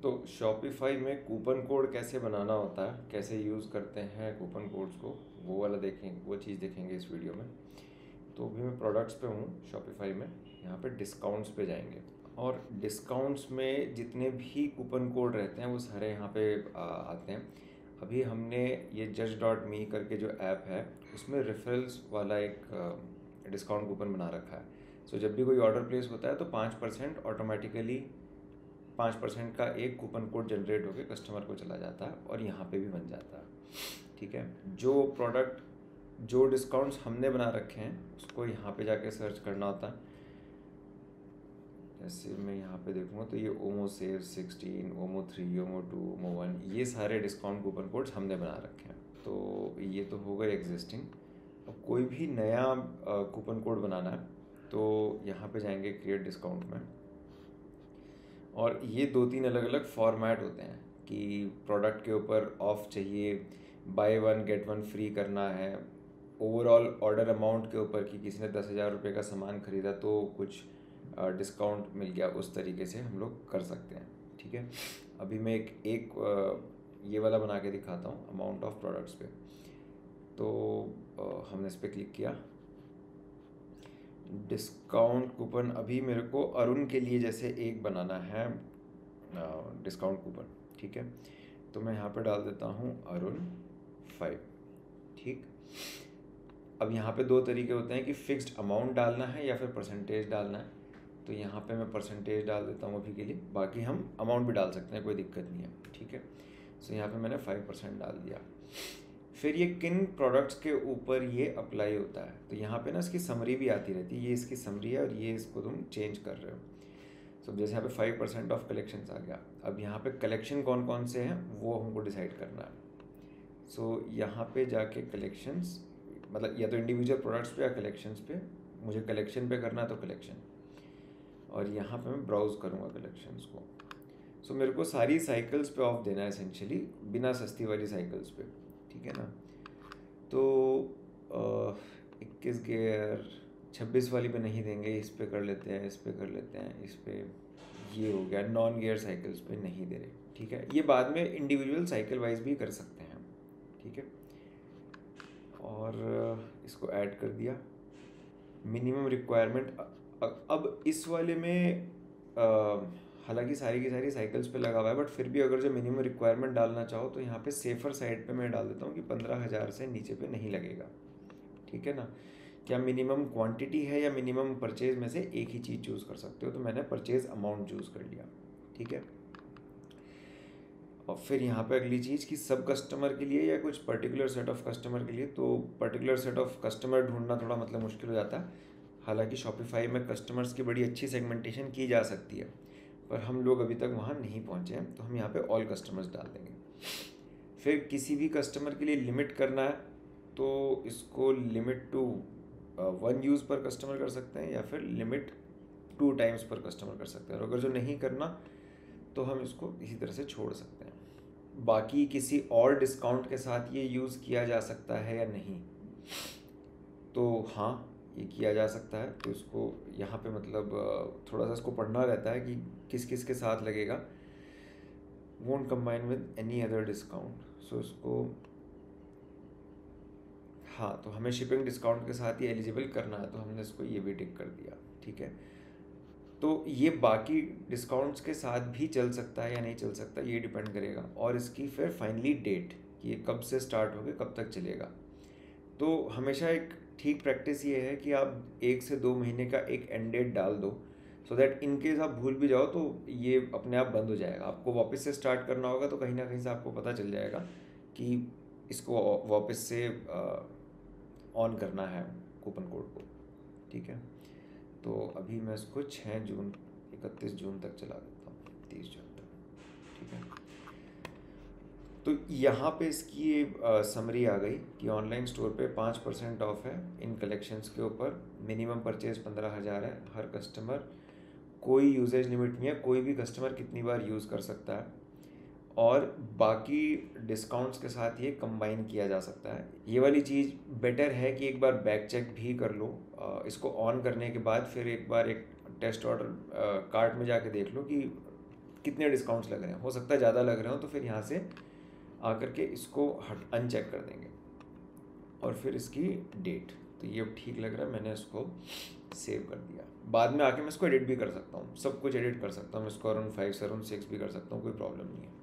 तो शॉपिफाई में coupon code कैसे बनाना होता है, कैसे यूज़ करते हैं कूपन कोड्स को, वो वाला देखेंगे, वो चीज़ देखेंगे इस वीडियो में। तो अभी मैं प्रोडक्ट्स पे हूँ शॉपिफाई में, यहाँ पे डिस्काउंट्स पे जाएंगे और डिस्काउंट्स में जितने भी कूपन कोड रहते हैं वो सारे यहाँ पे आते हैं। अभी हमने ये judge.me करके जो ऐप है उसमें रेफरल्स वाला एक डिस्काउंट कूपन बना रखा है। सो जब भी कोई ऑर्डर प्लेस होता है तो 5% ऑटोमेटिकली 5% का एक कूपन कोड जनरेट होकर कस्टमर को चला जाता है और यहाँ पे भी बन जाता है। ठीक है, जो प्रोडक्ट जो डिस्काउंट्स हमने बना रखे हैं उसको यहाँ पे जाके सर्च करना होता है। जैसे मैं यहाँ पे देखूँगा तो ये ओमो सेव 16, ओमो 3, ओमो 2, ओमो 1, ये सारे डिस्काउंट कूपन कोड्स हमने बना रखे हैं। तो ये तो हो गए एग्जिस्टिंग। अब कोई भी नया कूपन कोड बनाना है तो यहाँ पे जाएंगे क्रिएट डिस्काउंट में, और ये 2-3 अलग अलग फॉर्मेट होते हैं कि प्रोडक्ट के ऊपर ऑफ चाहिए, बाय 1 गेट 1 फ्री करना है, ओवरऑल ऑर्डर अमाउंट के ऊपर कि किसी ने 10,000 रुपये का सामान खरीदा तो कुछ डिस्काउंट मिल गया, उस तरीके से हम लोग कर सकते हैं। ठीक है, अभी मैं एक ये वाला बना के दिखाता हूँ अमाउंट ऑफ प्रोडक्ट्स पे। तो हमने इस पर क्लिक किया, डिस्काउंट कूपन अभी मेरे को अरुण के लिए जैसे एक बनाना है डिस्काउंट कूपन। ठीक है, तो मैं यहाँ पे डाल देता हूँ अरुण 5। ठीक, अब यहाँ पे 2 तरीके होते हैं कि फिक्स्ड अमाउंट डालना है या फिर परसेंटेज डालना है। तो यहाँ पे मैं परसेंटेज डाल देता हूँ अभी के लिए, बाकी हम अमाउंट भी डाल सकते हैं, कोई दिक्कत नहीं है। ठीक है, सो यहाँ पे मैंने 5% डाल दिया। फिर ये किन प्रोडक्ट्स के ऊपर ये अप्लाई होता है, तो यहाँ पे ना इसकी समरी भी आती रहती है, ये इसकी समरी है और ये इसको तुम चेंज कर रहे हो। सो जैसे यहाँ पे 5% ऑफ कलेक्शंस आ गया। अब यहाँ पे कलेक्शन कौन कौन से हैं वो हमको डिसाइड करना है। सो यहाँ पे जाके कलेक्शंस, मतलब या तो इंडिविजुअल प्रोडक्ट्स पे या कलेक्शंस पे, मुझे कलेक्शन पे करना है तो कलेक्शन, और यहाँ पे मैं ब्राउज़ करूँगा कलेक्शंस को। सो मेरे को सारी साइकिल्स पे ऑफ देना है एसेंशियली, बिना सस्ती वाली साइकिल्स पे। ठीक है ना, तो 21 गियर 26 वाली पे नहीं देंगे, इस पे कर लेते हैं, इस पे कर लेते हैं, इस पे ये हो गया। नॉन गियर साइकिल्स पे नहीं दे रहे। ठीक है, ये बाद में इंडिविजुअल साइकिल वाइज भी कर सकते हैं। ठीक है, और इसको ऐड कर दिया। मिनिमम रिक्वायरमेंट, अब इस वाले में हालांकि सारी की सारी साइकिल्स पे लगा हुआ है, बट फिर भी अगर जो मिनिमम रिक्वायरमेंट डालना चाहो तो यहाँ पे सेफर साइड पे मैं डाल देता हूँ कि 15,000 से नीचे पे नहीं लगेगा। ठीक है ना, क्या मिनिमम क्वांटिटी है या मिनिमम परचेज में से एक ही चीज़ चूज़ कर सकते हो, तो मैंने परचेज अमाउंट चूज़ कर लिया। ठीक है, और फिर यहाँ पे अगली चीज़ कि सब कस्टमर के लिए या कुछ पर्टिकुलर सेट ऑफ कस्टमर के लिए, तो पर्टिकुलर सेट ऑफ कस्टमर ढूंढना थोड़ा मतलब मुश्किल हो जाता है। हालांकि शॉपिफाई में कस्टमर्स की बड़ी अच्छी सेगमेंटेशन की जा सकती है, पर हम लोग अभी तक वहाँ नहीं पहुँचे हैं, तो हम यहाँ पे ऑल कस्टमर्स डाल देंगे। फिर किसी भी कस्टमर के लिए लिमिट करना है तो इसको लिमिट टू 1 यूज़ पर कस्टमर कर सकते हैं या फिर लिमिट 2 टाइम्स पर कस्टमर कर सकते हैं, और अगर जो नहीं करना तो हम इसको इसी तरह से छोड़ सकते हैं। बाकी किसी और डिस्काउंट के साथ ये यूज़ किया जा सकता है या नहीं, तो हाँ ये किया जा सकता है। तो इसको यहाँ पे मतलब थोड़ा सा इसको पढ़ना रहता है कि किस किस के साथ लगेगा। Won't combine with any other discount, so इसको हाँ, तो हमें शिपिंग डिस्काउंट के साथ ही एलिजिबल करना है, तो हमने इसको ये भी टिक कर दिया। ठीक है, तो ये बाकी डिस्काउंट्स के साथ भी चल सकता है या नहीं चल सकता, ये डिपेंड करेगा, और इसकी फिर फाइनली डेट कि ये कब से स्टार्ट होकर कब तक चलेगा। तो हमेशा एक ठीक प्रैक्टिस ये है कि आप 1 से 2 महीने का एक एंड डेट डाल दो, सो दैट इन केस आप भूल भी जाओ तो ये अपने आप बंद हो जाएगा। आपको वापस से स्टार्ट करना होगा तो कहीं ना कहीं से आपको पता चल जाएगा कि इसको वापस से ऑन करना है कूपन कोड को। ठीक है, तो अभी मैं इसको 6 जून 31 जून तक चला देता हूँ, 30 जून तक। ठीक है, तो यहाँ पे इसकी समरी आ गई कि ऑनलाइन स्टोर पे 5% ऑफ है इन कलेक्शंस के ऊपर, मिनिमम परचेज 15,000 है, हर कस्टमर, कोई यूजेज लिमिट नहीं है, कोई भी कस्टमर कितनी बार यूज़ कर सकता है, और बाकी डिस्काउंट्स के साथ ये कंबाइन किया जा सकता है। ये वाली चीज़ बेटर है कि एक बार बैक चेक भी कर लो इसको ऑन करने के बाद, फिर एक बार एक टेस्ट ऑर्डर कार्ट में जाके देख लो कि कितने डिस्काउंट्स लग रहे हैं, हो सकता है ज़्यादा लग रहे हो तो फिर यहाँ से आकर के इसको अनचेक कर देंगे और फिर इसकी डेट, तो ये अब ठीक लग रहा है, मैंने इसको सेव कर दिया। बाद में आके मैं इसको एडिट भी कर सकता हूँ, सब कुछ एडिट कर सकता हूँ, मैं इसको अराउंड 5 से अराउंड 6 भी कर सकता हूँ, कोई प्रॉब्लम नहीं है।